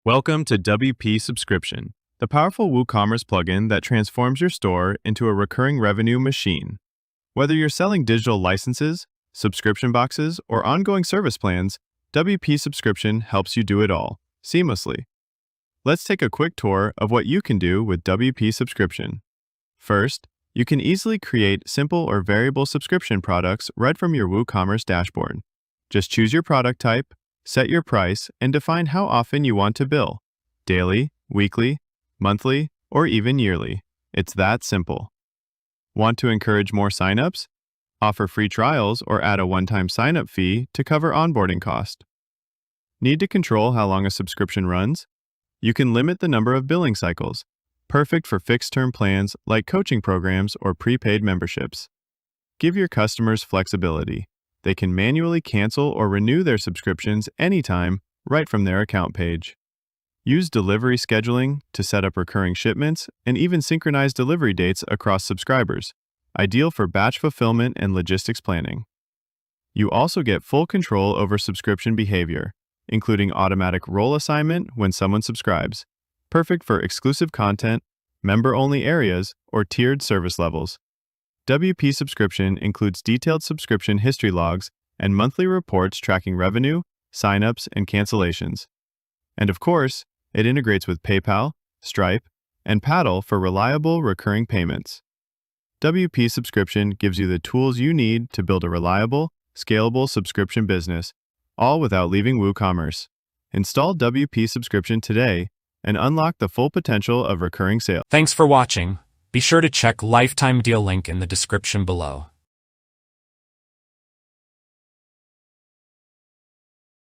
Welcome to WPSubscription, the powerful WooCommerce plugin that transforms your store into a recurring revenue machine. Whether you're selling digital licenses, subscription boxes, or ongoing service plans, WPSubscription helps you do it all, seamlessly. Let's take a quick tour of what you can do with WPSubscription. First, you can easily create simple or variable subscription products right from your WooCommerce dashboard. Just choose your product type, set your price, and define how often you want to bill: daily, weekly, monthly, or even yearly. It's that simple. Want to encourage more signups? Offer free trials or add a one-time signup fee to cover onboarding cost. Need to control how long a subscription runs? You can limit the number of billing cycles, perfect for fixed-term plans like coaching programs or prepaid memberships. Give your customers flexibility. They can manually cancel or renew their subscriptions anytime right from their account page. Use delivery scheduling to set up recurring shipments and even synchronize delivery dates across subscribers, ideal for batch fulfillment and logistics planning. You also get full control over subscription behavior, including automatic role assignment when someone subscribes, perfect for exclusive content, member-only areas, or tiered service levels. WPSubscription includes detailed subscription history logs and monthly reports tracking revenue, signups, and cancellations. And of course, it integrates with PayPal, Stripe, and Paddle for reliable recurring payments. WPSubscription gives you the tools you need to build a reliable, scalable subscription business, all without leaving WooCommerce. Install WPSubscription today and unlock the full potential of recurring sales. Thanks for watching. Be sure to check Lifetime Deal link in the description below.